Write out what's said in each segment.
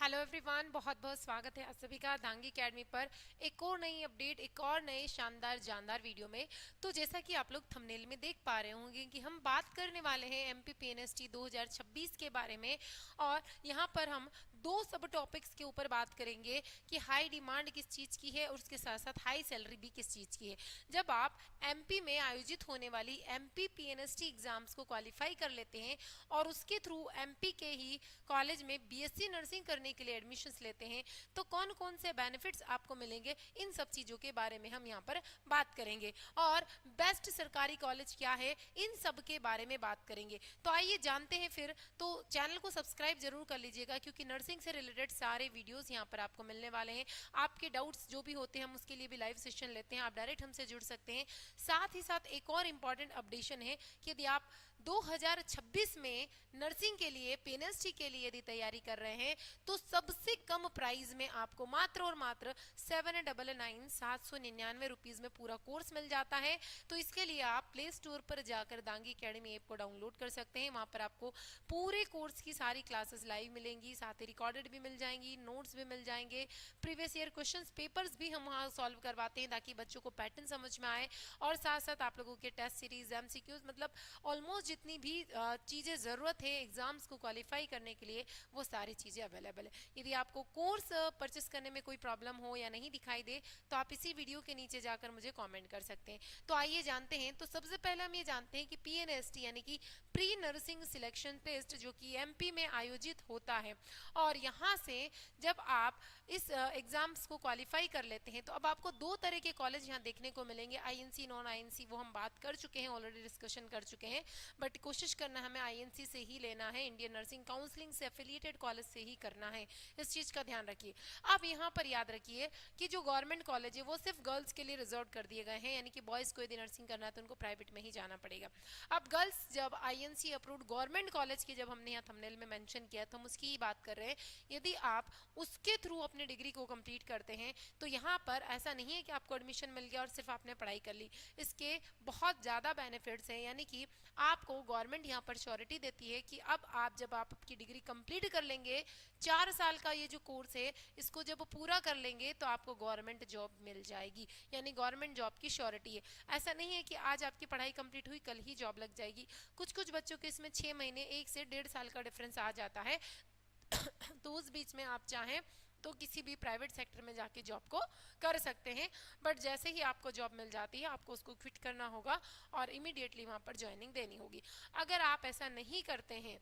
Hello everyone, बहुत बहुत स्वागत है आप सभी का दांगी एकेडमी पर एक और नई अपडेट, एक और नए शानदार जानदार वीडियो में। तो जैसा कि आप लोग थंबनेल में देख पा रहे होंगे कि हम बात करने वाले हैं एमपी पीएनएसटी 2026 के बारे में। और यहाँ पर हम दो सब टॉपिक्स के ऊपर बात करेंगे कि हाई डिमांड किस चीज़ की है और उसके साथ साथ हाई सैलरी भी किस चीज़ की है। जब आप एमपी में आयोजित होने वाली एमपी पीएनएसटी एग्जाम्स को क्वालिफाई कर लेते हैं और उसके थ्रू एमपी के ही कॉलेज में बीएससी नर्सिंग करने के लिए एडमिशन्स लेते हैं, तो कौन कौन से बेनिफिट्स आपको मिलेंगे, इन सब चीज़ों के बारे में हम यहाँ पर बात करेंगे। और बेस्ट सरकारी कॉलेज क्या है, इन सब के बारे में बात करेंगे। तो आइए जानते हैं फिर। तो चैनल को सब्सक्राइब जरूर कर लीजिएगा क्योंकि नर्सिंग से रिलेटेड सारे वीडियोस यहाँ पर आपको मिलने वाले हैं। आपके डाउट्स जो भी होते हैं हम उसके लिए भी लाइव सेशन लेते हैं, आप डायरेक्ट हमसे जुड़ सकते हैं। साथ ही साथ एक और इम्पॉर्टेंट अपडेशन है कि यदि आप 2026 में नर्सिंग के लिए पीएनएसटी के लिए यदि तैयारी कर रहे हैं तो सबसे कम प्राइस में आपको मात्र और मात्र 799 रुपीज में पूरा कोर्स मिल जाता है। तो इसके लिए आप प्ले स्टोर पर जाकर दांगी एकेडमी ऐप को डाउनलोड कर सकते हैं। वहां पर आपको पूरे कोर्स की सारी क्लासेस लाइव मिलेंगी, साथ ही रिकॉर्डेड भी मिल जाएंगी, नोट्स भी मिल जाएंगे, प्रीवियस ईयर क्वेश्चंस पेपर्स भी हम वहाँ सॉल्व करवाते हैं ताकि बच्चों को पैटर्न समझ में आए। और साथ साथ आप लोगों के टेस्ट सीरीज, एमसीक्यूज, मतलब ऑलमोस्ट जितनी भी चीज़ें ज़रूरत है एग्जाम्स को क्वालिफाई करने के लिए वो सारी चीज़ें अवेलेबल है। यदि आपको कोर्स परचेस करने में कोई प्रॉब्लम हो या नहीं दिखाई दे तो आप इसी वीडियो के नीचे जाकर मुझे कमेंट कर सकते हैं। तो आइए जानते हैं। तो सबसे पहले हम ये जानते हैं कि पीएनएसटी यानी कि प्री नर्सिंग सिलेक्शन टेस्ट जो कि एमपी में आयोजित होता है, और यहाँ से जब आप इस एग्जाम्स को क्वालिफाई कर लेते हैं तो अब आपको दो तरह के कॉलेज यहाँ देखने को मिलेंगे। आईएनसी, नॉन आईएनसी, वो हम बात कर चुके हैं, ऑलरेडी डिस्कशन कर चुके हैं, बट कोशिश करना हमें आईएनसी से ही लेना है, इंडियन नर्सिंग काउंसिलिंग से एफिलिएटेड कॉलेज से ही करना है। इस चीज़ का ध्यान रखिए। अब यहाँ पर याद रखिए कि जो गवर्नमेंट कॉलेज है वो सिर्फ गर्ल्स के लिए रिजर्व कर दिए गए हैं, यानी कि बॉयज़ को यदि नर्सिंग करना है तो उनको प्राइवेट में ही जाना पड़ेगा। अब गर्ल्स जब आईएनसी अप्रूव्ड गवर्नमेंट कॉलेज की जब हमने यहाँ थंबनेल में मेंशन किया तो हम उसकी ही बात कर रहे हैं। यदि आप उसके थ्रू अपने डिग्री को कंप्लीट करते हैं तो यहाँ पर ऐसा नहीं है कि आपको एडमिशन मिल गया और सिर्फ आपने पढ़ाई कर ली। इसके बहुत ज़्यादा बेनिफिट्स हैं, यानी कि आपको गवर्नमेंट यहाँ पर श्योरिटी देती है कि अब आप जब आप आपकी डिग्री कंप्लीट कर लेंगे, 4 साल का ये जो कोर्स है इसको जब पूरा कर लेंगे तो आपको गवर्नमेंट जॉब मिल जाएगी, यानी गवर्नमेंट जॉब की श्योरिटी है। ऐसा नहीं है कि आज आपकी पढ़ाई कंप्लीट हुई कल ही जॉब लग जाएगी। कुछ कुछ बच्चों के इसमें 6 महीने 1 से 1.5 साल का डिफरेंस आ जाता है तो उस बीच में आप चाहें तो किसी भी प्राइवेट सेक्टर में जाके जॉब को कर सकते हैं, बट जैसे ही आपको जॉब मिल जाती है आपको उसको क्विट करना होगा और इमीडिएटली वहां पर ज्वाइनिंग देनी होगी। अगर आप ऐसा नहीं करते हैं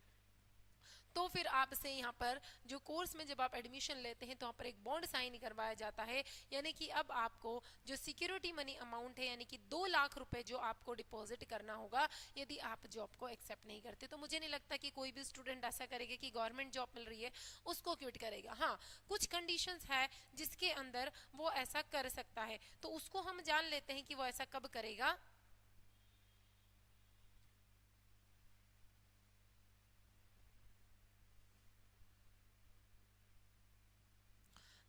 तो फिर आपसे यहाँ पर जो कोर्स में जब आप एडमिशन लेते हैं तो वहाँ पर एक बॉन्ड साइन करवाया जाता है, यानी कि अब आपको जो सिक्योरिटी मनी अमाउंट है यानी कि 2 लाख रुपए जो आपको डिपॉजिट करना होगा यदि आप जॉब को एक्सेप्ट नहीं करते। तो मुझे नहीं लगता कि कोई भी स्टूडेंट ऐसा करेगा कि गवर्नमेंट जॉब मिल रही है उसको क्विट करेगा। हाँ, कुछ कंडीशंस है जिसके अंदर वो ऐसा कर सकता है, तो उसको हम जान लेते हैं कि वो ऐसा कब करेगा।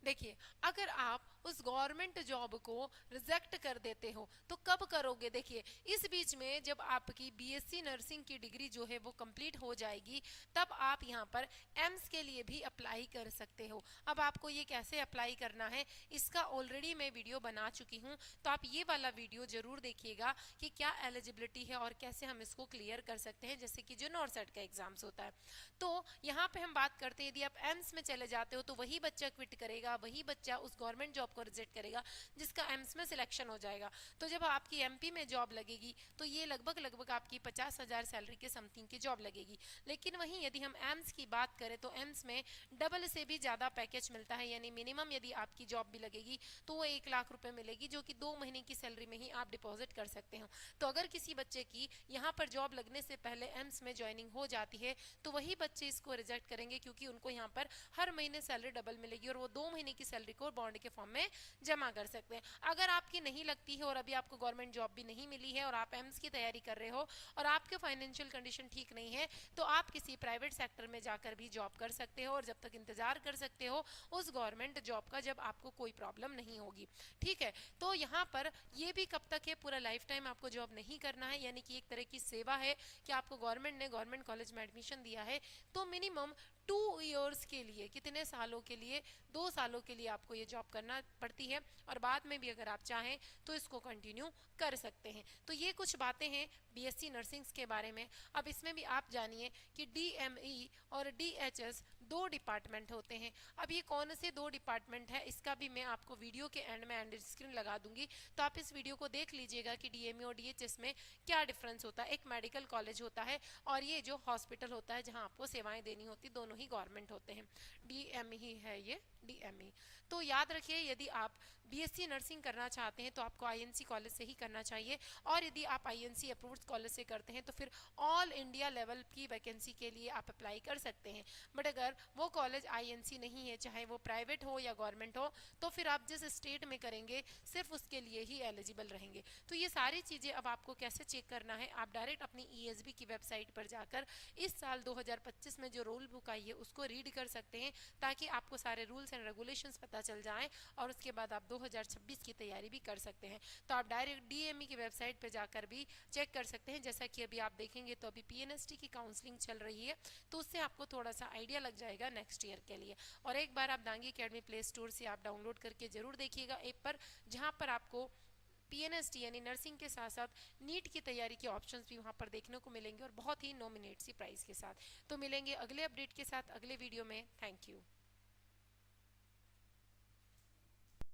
देखिए, अगर आप उस गवर्नमेंट जॉब को रिजेक्ट कर देते हो तो कब करोगे। देखिए, इस बीच में जब आपकी बीएससी नर्सिंग की डिग्री जो है वो कंप्लीट हो जाएगी तब आप यहाँ पर एम्स के लिए भी अप्लाई कर सकते हो। अब आपको ये कैसे अप्लाई करना है इसका ऑलरेडी मैं वीडियो बना चुकी हूँ, तो आप ये वाला वीडियो जरूर देखिएगा कि क्या एलिजिबिलिटी है और कैसे हम इसको क्लियर कर सकते हैं, जैसे कि जो नॉर्सेट का एग्जाम्स होता है। तो यहाँ पे हम बात करते हैं यदि आप एम्स में चले जाते हो तो वही बच्चा क्विट करेगा, वही बच्चा उस गवर्नमेंट जॉब को रिजेक्ट करेगा जिसका एम्स में सिलेक्शन हो जाएगा। तो जब आपकी एमपी में जॉब लगेगी तो ये लगभग लगभग आपकी 50,000 सैलरी के समथिंग की जॉब लगेगी। लेकिन वहीं यदि हम एम्स की बात करें तो एम्स में डबल से भी ज़्यादा पैकेज मिलता है, यानी मिनिमम यदि आपकी जॉब भी लगेगी तो वो 1 लाख रुपए मिलेगी जो कि 2 महीने की सैलरी में ही आप डिपॉजिट कर सकते हो। तो अगर किसी बच्चे की यहाँ पर जॉब लगने से पहले एम्स में ज्वाइनिंग हो जाती है तो वही बच्चे इसको रिजेक्ट करेंगे क्योंकि उनको यहाँ पर हर महीने सैलरी डबल मिलेगी और वो 2 महीने महीने की सैलरी को बॉन्ड के फॉर्म में जमा कर सकते हैं। अगर आपकी नहीं लगती है और अभी आपको गवर्नमेंट जॉब भी नहीं मिली है और आप एम्स की तैयारी कर रहे हो और आपके फाइनेंशियल कंडीशन ठीक नहीं है, तो आप किसी प्राइवेट सेक्टर में जाकर भी जॉब कर सकते हो और जब तक इंतजार कर सकते हो उस गवर्नमेंट जॉब का, जब आपको कोई प्रॉब्लम नहीं होगी। ठीक है, तो यहाँ पर ये भी कब तक है, पूरा लाइफ टाइम आपको जॉब नहीं करना है, यानी कि एक तरह की सेवा है कि आपको गवर्नमेंट ने गवर्नमेंट कॉलेज में एडमिशन दिया है तो मिनिमम 2 इयर्स के लिए, कितने सालों के लिए, 2 सालों के लिए आपको ये जॉब करना पड़ती है और बाद में भी अगर आप चाहें तो इसको कंटिन्यू कर सकते हैं। तो ये कुछ बातें हैं बीएससी नर्सिंग के बारे में। अब इसमें भी आप जानिए कि डीएमई और डीएचएस 2 डिपार्टमेंट होते हैं। अब ये कौन से 2 डिपार्टमेंट है इसका भी मैं आपको वीडियो के एंड में एंड स्क्रीन लगा दूंगी, तो आप इस वीडियो को देख लीजिएगा कि डीएमई और डीएचएस में क्या डिफरेंस होता है। एक मेडिकल कॉलेज होता है और ये जो हॉस्पिटल होता है जहाँ आपको सेवाएं देनी होती, दोनों ही गवर्नमेंट होते हैं। डीएमई ही है ये, डीएमई। तो याद रखिए यदि आप बीएससी नर्सिंग करना चाहते हैं तो आपको आईएनसी कॉलेज से ही करना चाहिए, और यदि आप आईएनसी अप्रूव्ड कॉलेज से करते हैं तो फिर ऑल इंडिया लेवल की वैकेंसी के लिए आप अप्लाई कर सकते हैं। बट अगर वो कॉलेज आईएनसी नहीं है, चाहे वो प्राइवेट हो या गवर्नमेंट हो, तो फिर आप जिस स्टेट में करेंगे सिर्फ उसके लिए ही एलिजिबल रहेंगे। तो ये सारी चीज़ें अब आपको कैसे चेक करना है, आप डायरेक्ट अपनी ईएसबी की वेबसाइट पर जाकर इस साल 2025 में जो रूल बुक आई है उसको रीड कर सकते हैं, ताकि आपको सारे रूल्स एंड रेगुलेशंस पता चल जाएं और उसके बाद आप 2026 की तैयारी भी कर सकते हैं। तो आप डायरेक्ट डीएमई की वेबसाइट पर जाकर भी चेक कर सकते हैं। जैसा कि अभी आप देखेंगे तो अभी पीएनएसटी की काउंसलिंग चल रही है, तो उससे आपको थोड़ा सा आइडिया लग जाएगा नेक्स्ट ईयर के लिए। और एक बार आप दांगी अकेडमी प्ले स्टोर से आप डाउनलोड करके जरूर देखिएगा ऐप पर, जहाँ पर आपको पीएनएसटी यानी नर्सिंग के साथ साथ नीट की तैयारी के ऑप्शंस भी वहाँ पर देखने को मिलेंगे और बहुत ही नॉमिनेट सी प्राइस के साथ। तो मिलेंगे अगले अपडेट के साथ अगले वीडियो में। Thank you.